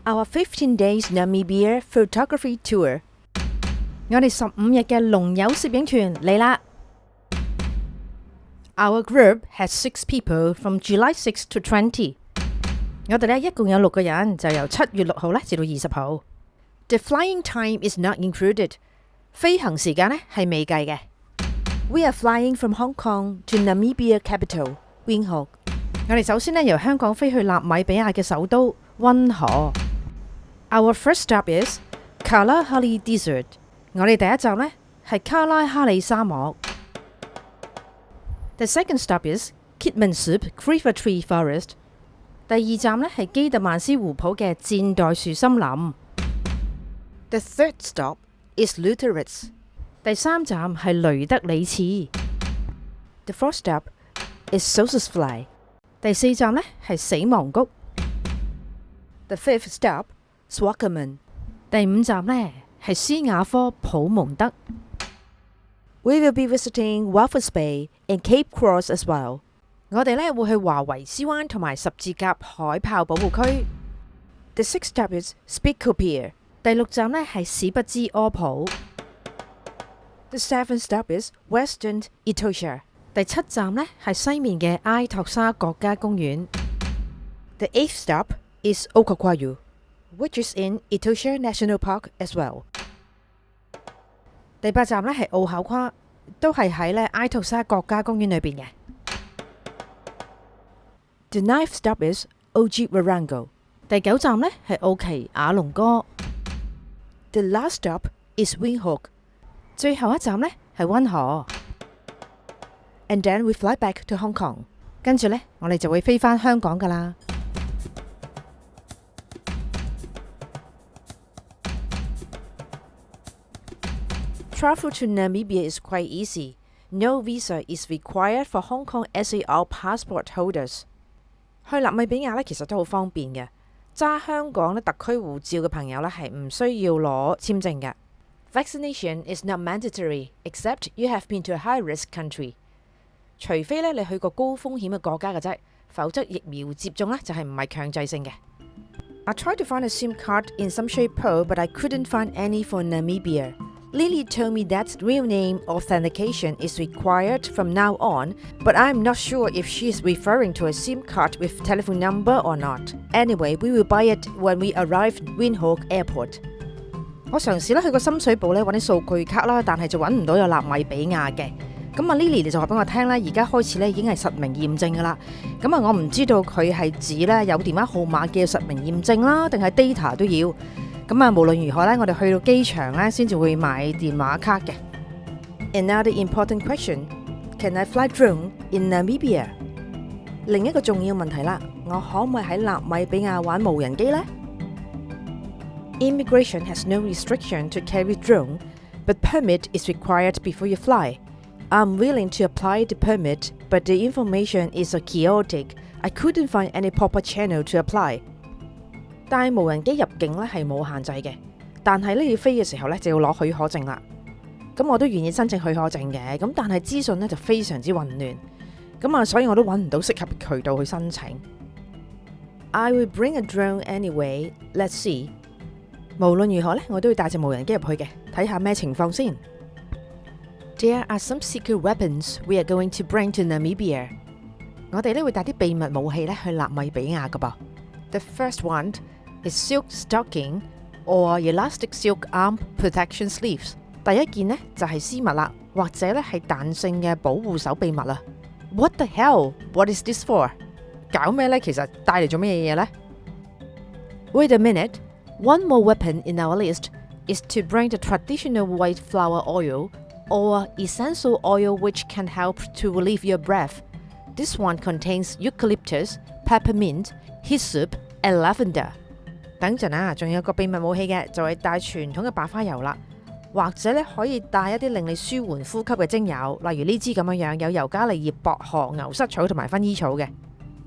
Our 15 days Namibia photography tour。我哋15日嘅龍友攝影團嚟啦。Our group has 6 people from July 6 to 20。我哋咧一共有6個人，就由7月6號咧至到20號。The flying time is not included。飛行時間咧係未計嘅。We are flying from Hong Kong to Namibia capital, Windhoek。我哋首先咧由香港飛去納米比亞嘅首都溫和。Our first stop is Kalahari Desert。我哋第一站呢係卡拉哈里沙漠。The second stop is Kitmansub Kriva Tree Forest。第二站呢係基特曼斯湖畔嘅箭袋樹森林。The third stop is Lutheritz。第三站係雷德里茨。The fourth stop is Sossusvlei。第四站呢係死亡谷。The fifth stop Swakopmund。第五站呢係斯瓦科普蒙德。We will be visiting Walvis Bay and Cape Cross as well。我哋咧會去華維斯灣同埋十字甲海豹保護區。The sixth stop is Spittal Pier。第六站咧係史不知柯普。The seventh stop is Western Etosha。第七站咧係西面嘅埃托沙國家公園。The eighth stop is Okokwayu，which is in Etosha National Park as well。第八站咧係奧考夸，都係喺咧埃托沙國家公園裏邊嘅。The ninth stop is Ojibwarango。第九站咧係奧奇亞龍哥。The last stop is Windhoek。最後一站咧係溫和。And then we fly back to Hong Kong。跟住咧我哋就會飛返香港噶啦。Travel to Namibia is quite easy. No visa is required for Hong Kong SAR passport holders. 去納米比亞咧，其實都好方便嘅。揸香港咧特區護照嘅朋友咧，係唔需要攞簽證嘅。Vaccination is not mandatory except you have been to a high-risk country. 除非咧你去過高風險嘅國家嘅啫，否則疫苗接種咧就係唔係強制性嘅。I tried to find a SIM card in some shape but I couldn't find any for Namibia.Lily told me that real name authentication is required from now on, but I'm not sure if she is referring to a SIM card with telephone number or not. Anyway, we will buy it when we arrive Windhoek Airport. 我嘗試咧去個深水埗咧揾啲數據卡啦，但係就揾唔到有納米比亞嘅。咁啊 Lily 就話俾我聽咧，而家開始咧已經係實名驗證噶啦。咁啊我唔知道佢係指咧有電話號碼嘅實名驗證啦，定係 data 都要。咁啊，無論如何咧，我哋去到機場咧，先至會買電話卡嘅。Another important question: Can I fly drone in Namibia? 另一個重要問題啦，我可唔可以喺納米比亞玩無人機呢？ Immigration has no restriction to carry drone, but permit is required before you fly. I'm willing to apply the permit, but the information is so chaotic. I couldn't find any proper channel to apply.但係無人機入境咧係冇限制嘅，但係咧要飛嘅時候咧就要攞許可證啦。咁我都願意申請許可證嘅，咁但係資訊咧就非常之混亂，咁啊所以我都揾唔到適合嘅渠道去申請。I will bring a drone anyway. Let's see。無論如何咧，我都要帶隻無人機入去嘅，睇下咩情況先。There are some secret weapons we are going to bring to Namibia。我哋咧會帶啲秘密武器咧去納米比亞噶噃。The first one.is silk stocking or elastic silk arm protection sleeves。第一件呢就係絲襪啦，或者咧係彈性嘅保護手臂襪啦。What the hell? What is this for? 搞咩呢？其實帶嚟做咩嘢呢？ Wait a minute. One more weapon in our list is to bring the traditional white flower oil or essential oil which can help to relieve your breath. This one contains eucalyptus, peppermint, hyssop, and lavender.等陣啊，仲有個秘密武器嘅，就係帶傳統嘅白花油啦，或者咧可以帶一啲令你舒緩呼吸嘅精油，例如呢支咁樣樣，有尤加利葉、薄荷、牛膝草同埋薰衣草嘅。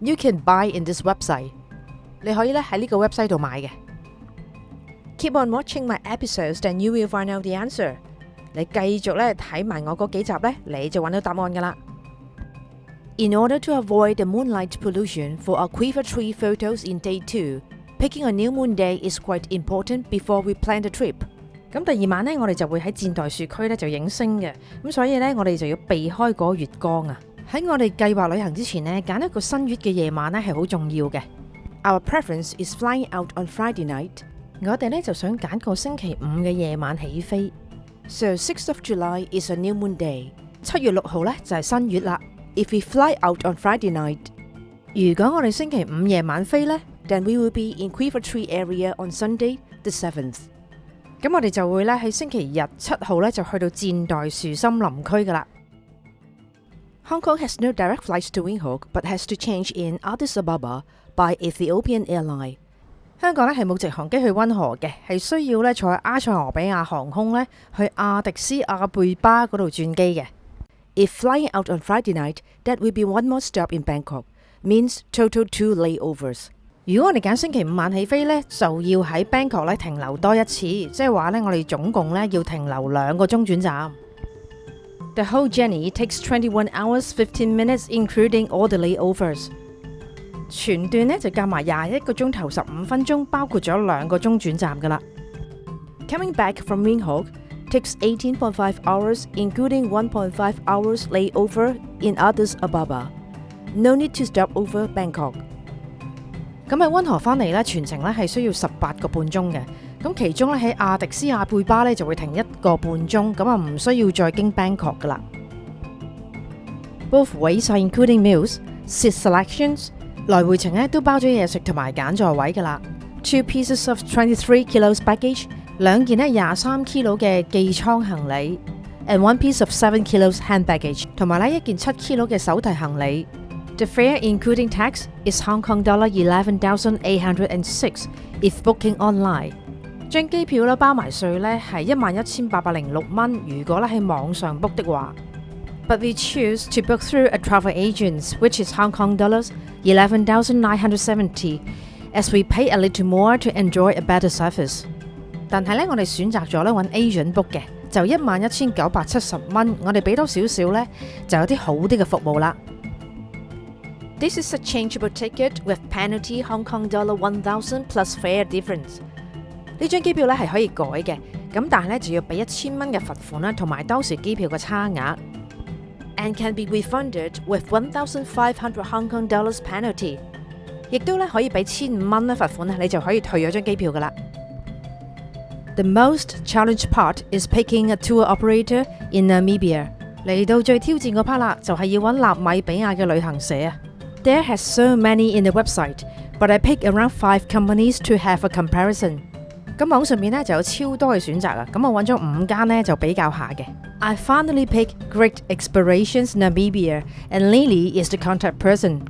You can buy in this website。你可以咧喺呢個 website 度買嘅。Keep on watching my episodes, then you will find out the answer。你繼續咧睇埋我嗰幾集咧，你就揾到答案噶啦。In order to avoid the moonlight pollution for our quiver tree photos in day 2. picking a new moon day is quite important before we plan the trip. 咁第二晚呢，我哋就會喺箭袋樹區呢就影星嘅，咁所以呢，我哋就要避開嗰個月光啊。喺我哋計劃旅行之前呢，揀一個新月嘅夜晚呢係好重要嘅。Our preference is flying out on Friday night. 我哋呢就想揀個星期五嘅夜晚起飛。So 6th of July is a new moon day. 7月6號呢就係新月啦。If we fly out on Friday night, 如果我哋星期五夜晚飛呢， then we will be in Quiver Tree area on Sunday the 7th. 咁我哋就會咧喺星期日7號咧就去到箭袋樹森林區噶啦。Hong Kong has no direct flights to Windhoek, but has to change in Addis Ababa by Ethiopian Airline. 香港咧係冇直航機去溫和嘅，係需要咧坐喺埃塞俄比亞航空咧去亞迪斯亞貝巴嗰度轉機嘅。If flying out on Friday night, that will be one more stop in Bangkok, means total 2 layovers. 如果我哋揀星期五晚起飛呢，就要喺 Bangkok 咧停留多一次，即係話呢，我哋總共呢要停留2個鐘轉站。The whole journey takes 21 hours 15 minutes, including all the layovers. 全段呢就夾埋21個鐘頭15分鐘，包括咗2個鐘轉站噶啦。Coming back from Windhoek takes 18.5 hours, including 1.5 hours layover in Addis Ababa. No need to stop over Bangkok. 咁喺溫和翻嚟咧，全程咧係需要18個半鐘嘅。咁其中咧喺亞迪斯亞貝巴咧就會停1個半鐘，咁啊唔需要再經 Bangkok 噶啦。Both ways are including meals, seat selections. 來回程咧都包咗嘢食同埋揀座位噶啦。2 pieces of 23 kilos baggage， 2件咧23 kilo 嘅寄艙行李 ，and 1 piece of 7 kilos hand baggage， 同埋咧1件7 kilo 嘅手提行李。The fare including tax is Hong Kong dollar 11,806 if booking online. 張機票咧包埋稅咧係11,806蚊，如果咧喺網上 book 的話。But we choose to book through a travel agent, which is Hong Kong dollars 11,970, as we pay a little more to enjoy a better service. 但係咧，我哋選擇咗咧揾 agent book 嘅，就11,970蚊，我哋俾多少少咧，就有啲好啲嘅服務啦。This is a changeable ticket with penalty Hong Kong dollar 1,000 plus fare difference. 呢張機票咧係可以改嘅，咁但係咧就要俾1000蚊嘅罰款啦，同埋當時機票嘅差額。And can be refunded with 1,500 Hong Kong dollars penalty. 亦都咧可以俾1500蚊咧罰款咧，你就可以退咗張機票噶啦。The most challenged part is picking a tour operator in Namibia. 嚟到最挑戰嗰 part 啦，就係要揾納米比亞嘅旅行社啊。There has so many in the website, but I pick around 5 companies to have a comparison. 咁網上面咧就有超多嘅選擇啊，咁我揾咗5間咧就比較下嘅。I finally picked Great Explorations Namibia, and Lily is the contact person.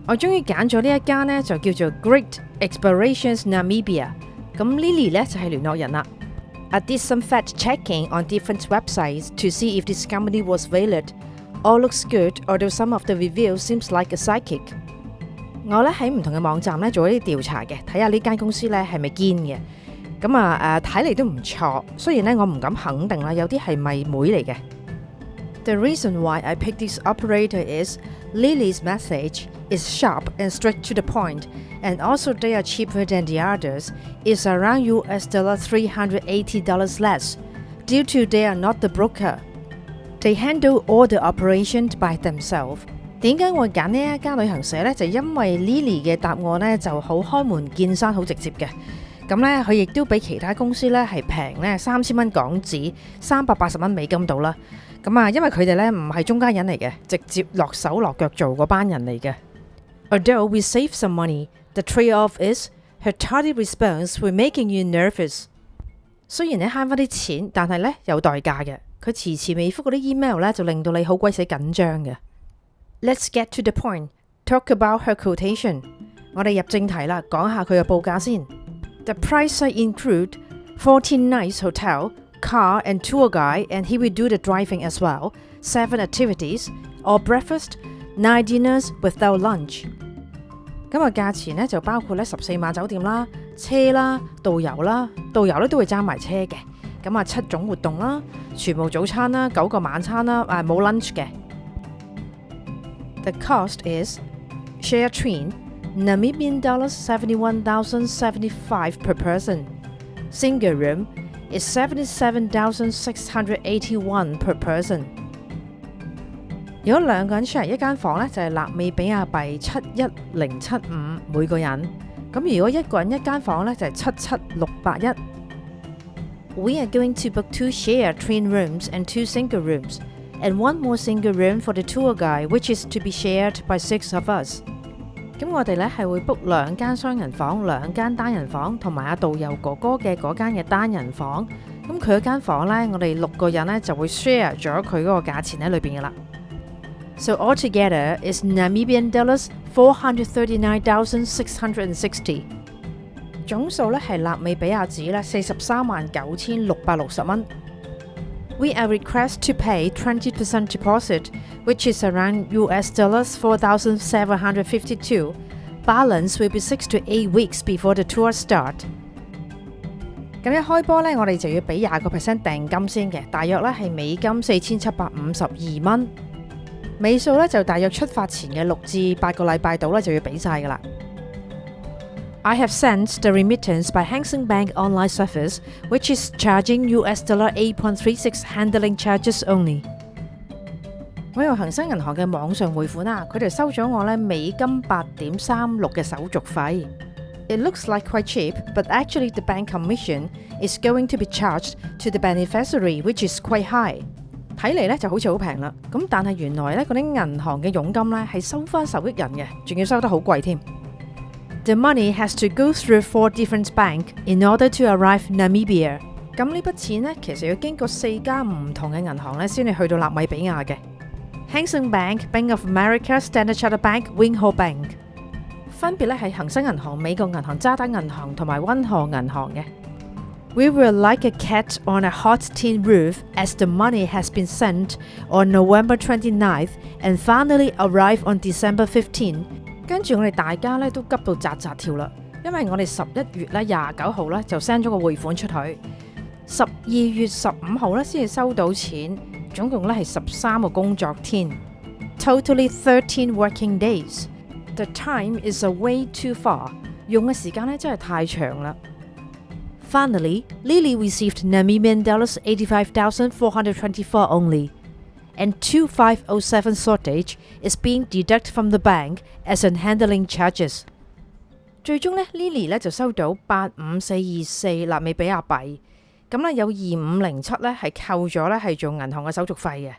我終於揀咗呢一間咧就叫做 Great Explorations Namibia， 咁 Lily 咧就係聯絡人啦。I did some fact checking on different websites to see if this company was valid. All looks good, although some of the reviews seems like a psychic. 我咧喺唔同嘅網站咧做一啲調查嘅，睇下呢間公司咧係咪堅嘅。咁睇嚟都唔錯，雖然咧我唔敢肯定啦，有啲係咪妹嚟嘅。The reason why I picked this operator is Lily's message is sharp and straight to the point, and also they are cheaper than the others. It's around $380 less, due to they are not the broker. They handle all the operations by themselves. 點解我揀呢一間旅行社呢？就因為 Lily 嘅答案呢就好開門見山，好直接嘅。咁呢，佢亦都比其他公司呢係平呢3000蚊港紙，380蚊美金到啦。咁因為佢哋呢唔係中間人嚟嘅，直接落手落腳做嗰班人嚟嘅。Although we save some money, the trade-off is her tardy response will making you nervous. 雖然你慳翻啲錢，但係呢有代價嘅。佢遲遲未覆嗰啲 email 呢，就令到你好鬼死緊張嘅。Let's get to the point. Talk about her quotation. 我哋入正題啦，講下佢嘅報價先。The price include 14 nights hotel, car and tour guide, and he will do the driving as well. 7 activities, all breakfast, 9 dinners without lunch. 咁價錢呢就包括14晚酒店啦、車啦、導遊啦，導遊都會揸埋車嘅。7種活動啦，全部早餐啦、9個晚餐啦，冇 lunch 嘅。The cost is share train Namibian dollars 71,075 per person. Single room is 77,681 per person. 如果兩個人 share 一間房咧，就係納米比亞幣71075每個人。咁如果一個人一間房咧，就係77681。We are going to book 2 shared twin rooms and 2 single rooms, and 1 more single room for the tour guide, which is to be shared by 6 of us. 咁我哋咧係會 book 2間雙人房、2間單人房，同埋導遊哥哥嘅嗰間嘅單人房。咁佢嗰間房咧，我哋6個人咧就會 share 咗佢嗰個價錢喺裏邊嘅啦。So altogether is Namibian dollars 439,660。總數咧係納米比亞紙咧439660蚊。We are requested to pay 20% deposit, which is around US dollars 4,752. Balance will be 6 to 8 weeks before the tour start. 咁一開波咧，我哋就要俾20% 訂金先嘅，大約咧係美金4752蚊。尾數咧就大約出發前嘅6至8個禮拜度咧就要俾晒㗎啦。I have sent the remittance by Hang Seng Bank online service, which is charging US dollar 8.36 handling charges only. 我用恒生銀行嘅網上匯款啦，佢哋收咗我咧美金8.36嘅手續費。It looks like quite cheap, but actually the bank commission is going to be charged to the beneficiary, which is quite high. 睇嚟咧就好似好平啦，咁但係原來咧嗰啲銀行嘅佣金咧係收翻受益人嘅，仲要收得好貴添。The money has to go through 4 different banks in order to arrive Namibia. 咁呢筆錢咧其實要經過4間唔同嘅銀行咧先至去到納米比亞嘅。Hang Seng Bank, Bank of America, Standard Chartered Bank, Wingho Bank。分別咧係恒生銀行、美國銀行、渣打銀行同埋溫和銀行嘅。We were like a cat on a hot tin roof as the money has been sent on November 29th and finally arrived on December 15. 跟住我哋大家咧都急到扎扎跳啦，因為我哋11月咧29號咧就 send 咗個匯款出去，12月15號咧先至收到錢，總共咧係13個工作天 ，totally 13 working days. The time is a way too far. 用嘅時間咧真係太長啦。Finally, Lily received Namibian dollars 85,424 only, and 2507 shortage is being deducted from the bank as an handling charges. 最終咧 ，Lily 咧就收到85424納米比亞幣，咁咧有2507咧係扣咗咧係做銀行嘅手續費嘅。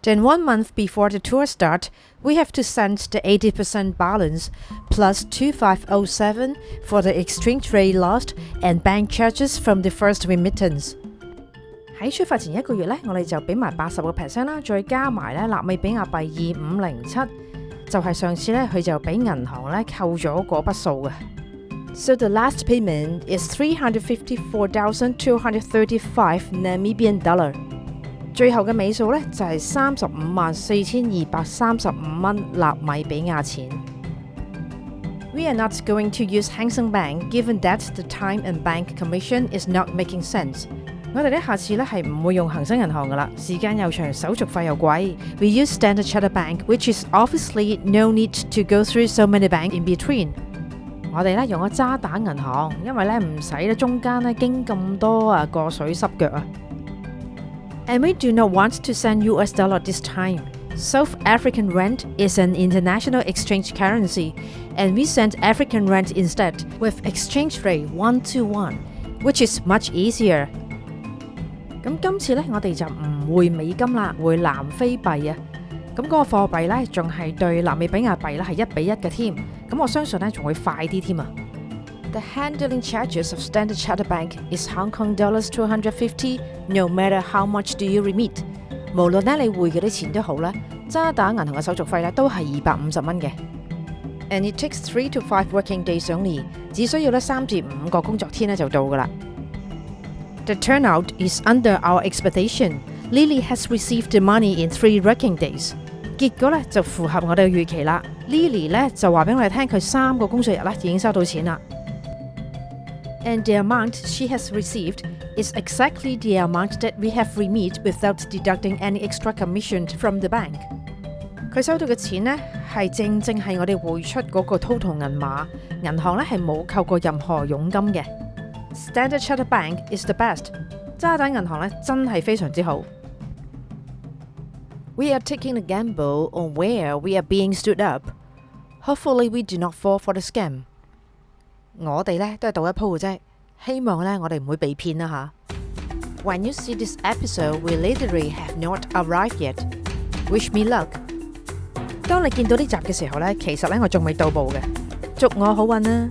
Then 1 month before the tour start, we have to send the 80% balance plus 2507 for the exchange rate lost and bank charges from the first remittance. 喺出發前1個月咧，我哋就俾埋80% 啦，再加埋咧納米比亞幣2507，就係上次咧佢就俾銀行咧扣咗嗰筆數嘅。So the last payment is 354,235 Namibian dollar. 最後嘅尾數咧就係354235蚊納米比亞錢。We are not going to use Hang Seng Bank, given that the time and bank commission is not making sense. 我哋咧下次咧係唔會用恒生銀行噶啦，時間又長，手續費又貴。We use Standard Chartered Bank, which is obviously no need to go through so many banks in between. 我哋咧用咗渣打銀行，因為咧唔使咧中間咧經咁多過水濕腳啊。And we do not want to send US dollar this time. South African rand is an international exchange currency, and we send African rand instead with exchange rate 1:1, which is much easier. 咁今次咧，我哋就唔會美金啦，會南非幣啊。咁嗰個貨幣咧，仲係對納米比亞幣咧係1比1嘅添。咁我相信咧，仲會快啲添啊。The handling charges of Standard Chartered Bank is Hong Kong dollars 250, no matter how much do you remit. 無論咧你匯幾多錢都好咧，渣打銀行嘅手續費咧都係250蚊嘅。And it takes 3 to 5 working days only， 只需要咧3至5個工作天咧就到噶啦。The turnout is under our expectation. Lily has received the money in 3 working days. 結果咧就符合我哋嘅預期啦。Lily 咧就話俾我哋聽，佢3個工作日咧已經收到錢啦。And the amount she has received is exactly the amount that we have remit without deducting any extra commission from the bank. 佢收到嘅錢呢係正係我哋匯出嗰個 total 銀碼，銀行咧係冇扣過任何佣金嘅。Standard Chartered Bank is the best。渣打銀行咧真係非常之好。We are taking a gamble on where we are being stood up. Hopefully we do not fall for the scam。我哋咧都係賭一鋪嘅啫，希望咧我哋唔會被騙啦吓。When you see this episode, we literally have not arrived yet. Wish me luck。當你見到呢集嘅時候咧，其實咧我仲未到步嘅，祝我好運啦！